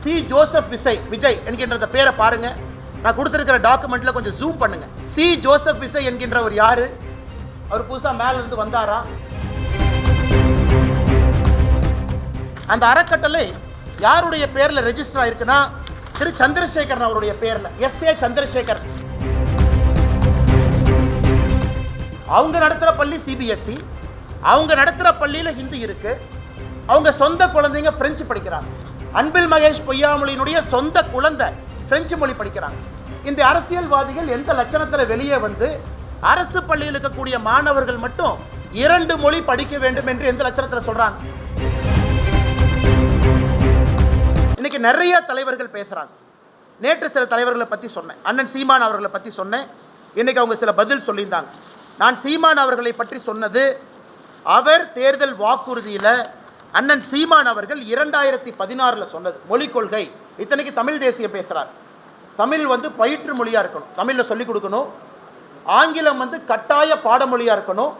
C Joseph Vijay என்கின்ற பேரை பாருங்க. நான் கொடுத்திருக்கிற டாக்குமெண்ட்ல கொஞ்சம் ஜூம் பண்ணுங்க. சி ஜோசப் விஜய் என்கின்றவர் யாரு? அவர் புதுசா மேல இருந்து வந்தாரா? அந்த அறக்கட்டளை யாருடைய பேர்ல ரெஜிஸ்டர் ஆயிருக்குன்னா திரு சந்திரசேகரன் அவருடைய பேர்ல, SA சந்திரசேகர். அவங்க நடத்துற பள்ளி CBSE, அவங்க நடத்துற பள்ளியில ஹிந்தி இருக்கு. அவங்க சொந்த குழந்தைங்க பிரெஞ்சு படிக்கிறாங்க. அன்பில் மகேஷ் பொய்யாமொழியினுடைய சொந்த குழந்தை பிரெஞ்சு மொழி படிக்கிறாங்க. இந்த அரசியல்வாதிகள் எந்த லட்சணத்தில் வெளியே வந்து அரசு பள்ளியில் இருக்கக்கூடிய மாணவர்கள் மட்டும் 2 மொழி படிக்க வேண்டும் என்று எந்த லட்சணத்தில் சொல்றாங்க? இன்னைக்கு நிறைய தலைவர்கள் பேசுறாங்க. நேற்று சில தலைவர்களை பற்றி சொன்னேன். அண்ணன் சீமான் அவர்களை பற்றி சொன்னேன். இன்னைக்கு அவங்க சில பதில் சொல்லியிருந்தாங்க. நான் சீமான் அவர்களை பற்றி சொன்னது, அவர் தேர்தல் வாக்குறுதியில் அண்ணன் சீமான் அவர்கள் 2016 சொன்னது மொழிக் கொள்கை. இத்தனைக்கு தமிழ் தேசியம் பேசுகிறார். தமிழ் வந்து பயிற்று மொழியாக இருக்கணும், தமிழில் சொல்லிக் கொடுக்கணும். ஆங்கிலம் வந்து கட்டாய பாடமொழியாக இருக்கணும்.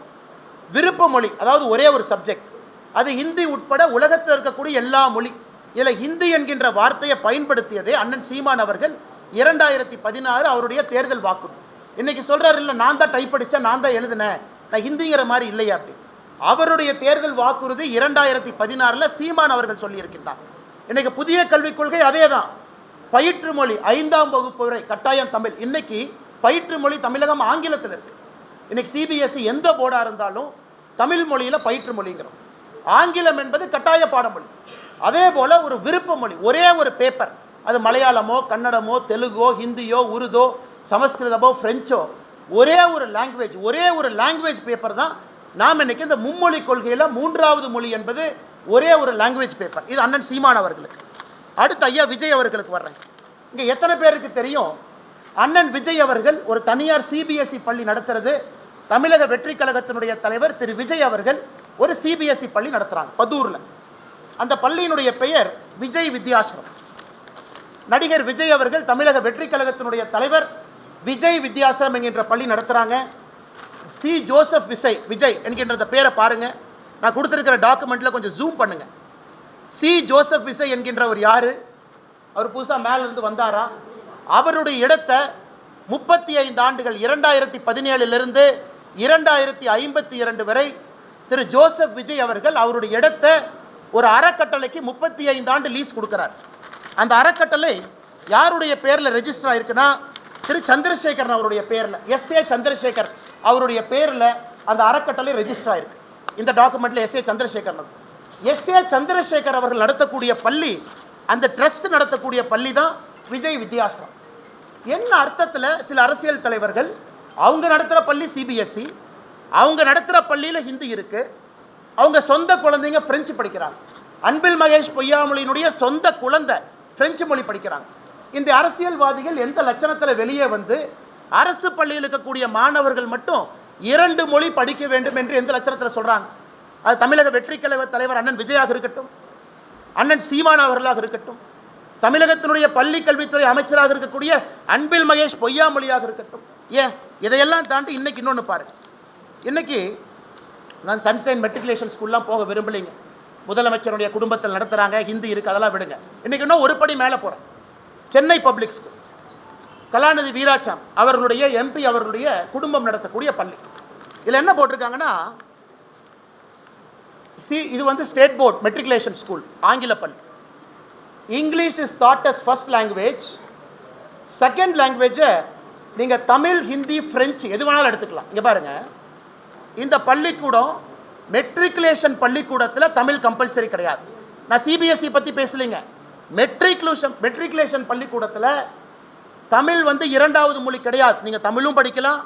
விருப்ப மொழி, அதாவது ஒரே ஒரு சப்ஜெக்ட், அது ஹிந்தி உட்பட உலகத்தில் இருக்கக்கூடிய எல்லா மொழி. இதில் ஹிந்தி என்கின்ற வார்த்தையை பயன்படுத்தியதே அண்ணன் சீமான் அவர்கள் 2016 அவருடைய தேர்தல் வாக்குறுதி. இன்னைக்கு சொல்கிறார், இல்லை நான் தான் டைப் அடித்தேன், நான் தான் எழுதினேன், நான் ஹிந்திங்கிற மாதிரி இல்லையா அப்படி. அவருடைய தேர்தல் வாக்குறுதி 2016 சீமான் அவர்கள் சொல்லியிருக்கின்றார். இன்னைக்கு புதிய கல்விக் கொள்கை அதே தான். பயிற்று மொழி 5ஆம் வகுப்பு வரை கட்டாயம் தமிழ். இன்னைக்கு பயிற்று மொழி தமிழகம் ஆங்கிலத்தில் இருக்கு. இன்னைக்கு CBSE எந்த போர்டாக இருந்தாலும் தமிழ் மொழியில் பயிற்று மொழிங்கிறோம். ஆங்கிலம் என்பது கட்டாய பாடமொழி. அதே போல் ஒரு விருப்ப மொழி, ஒரே ஒரு பேப்பர், அது மலையாளமோ கன்னடமோ தெலுங்கோ ஹிந்தியோ உருதோ சமஸ்கிருதமோ ஃப்ரெஞ்சோ, ஒரே ஒரு லாங்குவேஜ் பேப்பர் தான். நாம் இன்னைக்கு இந்த மும்மொழி கொள்கையில் 3வது மொழி என்பது ஒரே ஒரு லாங்குவேஜ் பேப்பர். இது அண்ணன் சீமான் அவர்களுக்கு. அடுத்து ஐயா விஜய் அவர்களுக்கு வர்றேன். இங்கே எத்தனை பேருக்கு தெரியும், அண்ணன் விஜய் அவர்கள் ஒரு தனியார் CBSE பள்ளி நடத்துறது. தமிழக வெற்றி கழகத்தினுடைய தலைவர் திரு விஜய் அவர்கள் ஒரு CBSE பள்ளி நடத்துகிறாங்க பதூரில். அந்த பள்ளியினுடைய பெயர் விஜய் வித்யாசிரம். நடிகர் விஜய் அவர்கள் தமிழக வெற்றி கழகத்தினுடைய தலைவர் விஜய் வித்யாசிரம் என்கின்ற பள்ளி நடத்துகிறாங்க. சி ஜோசப் விஜய் என்கின்ற பேரை பாருங்க. நான் கொடுத்திருக்கிற டாக்குமெண்ட்ல கொஞ்சம் ஜூம் பண்ணுங்க. சி ஜோசப் விஜய் என்கின்றவர் யாரு? அவர் புதுசாக மேல இருந்து வந்தாரா? அவருடைய இடத்தை 35 ஆண்டுகள் 2017 2052 வரை திரு ஜோசப் விஜய் அவர்கள் அவருடைய இடத்தை ஒரு அறக்கட்டளைக்கு 35 ஆண்டு லீஸ் கொடுக்கிறார். அந்த அறக்கட்டளை யாருடைய பேரில் ரெஜிஸ்டர் ஆயிருக்குன்னா திரு சந்திரசேகரன் அவருடைய பேரில், SA சந்திரசேகர் அவருடைய பேரில் அந்த அறக்கட்டளை ரெஜிஸ்டர் ஆயிருக்கு. இந்த டாக்குமெண்ட்டில் SA சந்திரசேகர் அவர்கள் நடத்தக்கூடிய பள்ளி, அந்த ட்ரஸ்ட் நடத்தக்கூடிய பள்ளி தான் விஜய் வித்யாசிரம். என்ன அர்த்தத்தில் சில அரசியல் தலைவர்கள் அவங்க நடத்துகிற பள்ளி CBSE, அவங்க நடத்துகிற பள்ளியில் ஹிந்தி இருக்குது, அவங்க சொந்த குழந்தைங்க பிரெஞ்சு படிக்கிறாங்க. அன்பில் மகேஷ் பொய்யாமொழியினுடைய சொந்த குழந்தை பிரெஞ்சு மொழி படிக்கிறாங்க. இந்த அரசியல்வாதிகள் எந்த லட்சணத்தில் வெளியே வந்து அரசு பள்ளியில் இருக்கக்கூடிய மாணவர்கள் மட்டும் 2 மொழி படிக்க வேண்டும் என்று எந்த லட்சணத்தில் சொல்கிறாங்க? அது தமிழக வெற்றி கழக தலைவர் அண்ணன் விஜயாக இருக்கட்டும், அண்ணன் சீமான் அவர்களாக இருக்கட்டும், தமிழகத்தினுடைய பள்ளி கல்வித்துறை அமைச்சராக இருக்கக்கூடிய அன்பில் மகேஷ் பொய்யாமொழியாக இருக்கட்டும். ஏன் இதையெல்லாம் தாண்டி இன்னைக்கு இன்னொன்று பாருங்கள். இன்னைக்கு நான் சன்சைன் மெட்ரிகுலேஷன் ஸ்கூல்லாம் போக விரும்பலைங்க. முதலமைச்சருடைய குடும்பத்தில் நடத்துகிறாங்க, ஹிந்தி இருக்குது, அதெல்லாம் விடுங்க. இன்றைக்கி இன்னும் ஒரு படி மேலே போகிறேன். சென்னை பப்ளிக் ஸ்கூல், கலாநிதி வீராசாமி அவர்களுடைய MP அவர்களுடைய குடும்பம் நடத்தக்கூடிய பள்ளி. இதில் என்ன போட்டிருக்காங்கன்னா, இது வந்து ஸ்டேட் போர்ட் மெட்ரிகுலேஷன் ஸ்கூல், ஆங்கில பள்ளி. English is taught as first language. Second லாங்குவேஜை நீங்கள் தமிழ் ஹிந்தி ஃப்ரெஞ்சு எது வேணாலும் எடுத்துக்கலாம். இங்கே பாருங்கள், இந்த பள்ளிக்கூடம் மெட்ரிகுலேஷன் பள்ளிக்கூடத்தில் தமிழ் கம்பல்சரி கிடையாது. நான் CBSE பற்றி பேசலைங்க. மெட்ரிகுலேஷன் பள்ளிக்கூடத்தில் தமிழ் வந்து 2வது மொழி கிடையாது. நீங்கள் தமிழும் படிக்கலாம்,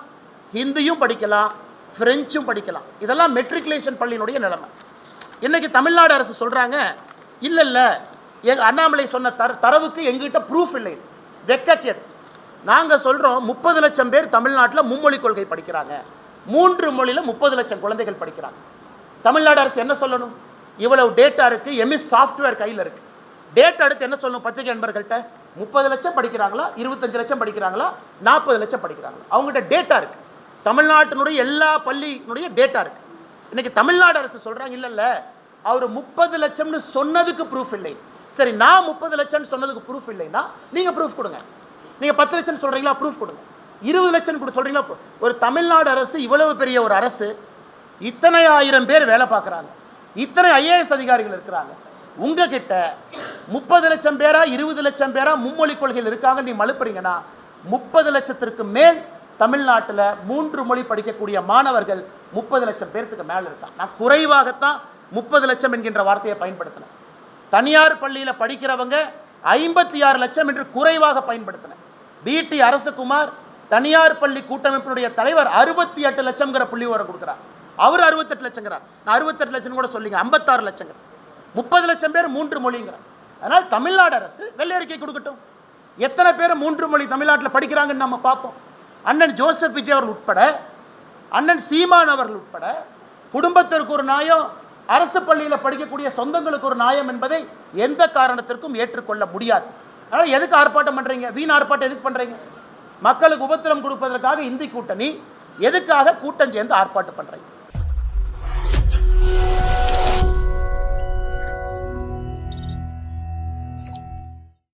ஹிந்தியும் படிக்கலாம், ஃப்ரெஞ்சும் படிக்கலாம். இதெல்லாம் மெட்ரிகுலேஷன் பள்ளியினுடைய நிலைமை. இன்றைக்கி தமிழ்நாடு அரசு சொல்கிறாங்க, இல்லை எங்கள் அண்ணாமலை சொன்ன தரவுக்கு எங்ககிட்ட ப்ரூஃப் இல்லை, வெக்கக்கேடு. நாங்கள் சொல்கிறோம் 30 லட்சம் பேர் தமிழ்நாட்டில் மும்மொழி கொள்கை படிக்கிறாங்க. 3 மொழியில் 30 லட்சம் குழந்தைகள் படிக்கிறாங்க. தமிழ்நாடு அரசு என்ன சொல்லணும்? இவ்வளவு டேட்டா இருக்குது, எம்எஸ் சாஃப்ட்வேர் கையில் இருக்குது. டேட்டா எடுத்து என்ன சொல்லணும்? பத்திரிகை நண்பர்கள்ட்ட 30 லட்சம் படிக்கிறாங்களா, 25 லட்சம் படிக்கிறாங்களா, 40 லட்சம் படிக்கிறாங்களா? அவங்ககிட்ட டேட்டா இருக்குது. தமிழ்நாட்டினுடைய எல்லா பள்ளியினுடைய டேட்டா இருக்குது. இன்றைக்கி தமிழ்நாடு அரசு சொல்கிறாங்க, இல்லை அவர் 30 லட்சம்னு சொன்னதுக்கு ப்ரூஃப் இல்லை, சரி, நான் 30 லட்சம் சொன்னதுக்கு ப்ரூஃப் இல்லைன்னா நீங்க ப்ரூஃப் கொடுங்க. நீங்க 10 லட்சம் சொல்றீங்களா, ப்ரூஃப் கொடுங்க. 20 லட்சம் கூட சொல்றீங்களா? ஒரு தமிழ்நாடு அரசு, இவ்வளவு பெரிய ஒரு அரசு, இத்தனை ஆயிரம் பேர் வேலை பார்க்குறாங்க, இத்தனை IAS அதிகாரிகள் இருக்கிறாங்க, உங்ககிட்ட 30 லட்சம் பேரா 20 லட்சம் பேரா மும்மொழி கொள்கையில் இருக்காங்க நீ மழுப்புறீங்கன்னா, 30 லட்சத்திற்கு மேல் தமிழ்நாட்டில் 3 மொழி படிக்கக்கூடிய மாணவர்கள் 30 லட்சம் பேருக்கு மேலே இருக்காங்க. நான் குறைவாகத்தான் 30 லட்சம் என்கின்ற வார்த்தையை பயன்படுத்தினேன். தனியார் பள்ளியில் படிக்கிறவங்க 56 லட்சம் என்று குறைவாக பயன்படுத்தினேன். BT அரசகுமார் தனியார் பள்ளி கூட்டமைப்பினுடைய தலைவர் 68 லட்சம்ங்கிற புள்ளி விவரம் கொடுக்குறார். அவர் 68 லட்சங்கிறார். நான் 68 லட்சம் கூட சொல்லிங்க, 56 லட்சங்கிற. 30 லட்சம் பேர் 3 மொழிங்கிறார். அதனால் தமிழ்நாடு அரசு வெள்ளை அறிக்கை கொடுக்கட்டும். எத்தனை பேர் 3 மொழி தமிழ்நாட்டில் படிக்கிறாங்கன்னு நம்ம பார்ப்போம். அண்ணன் ஜோசப் விஜய் அவர்கள் உட்பட, அண்ணன் சீமான் அவர்கள் உட்பட, குடும்பத்திற்கு ஒரு நியாயம், அரசு பள்ளியில் படிக்கக்கூடிய சொந்தங்களுக்கு ஒரு நியாயம் என்பதை எந்த காரணத்திற்கும் ஏற்றுக்கொள்ள முடியாது. அதனால் எதுக்கு ஆர்ப்பாட்டம் பண்ணுறீங்க? வீண் ஆர்ப்பாட்டம் எதுக்கு பண்ணுறீங்க? மக்களுக்கு உபத்திரம் கொடுப்பதற்காக இந்தி கூட்டணி, எதுக்காக கூட்டம் சேர்ந்து ஆர்ப்பாட்டம் பண்ணுறீங்க?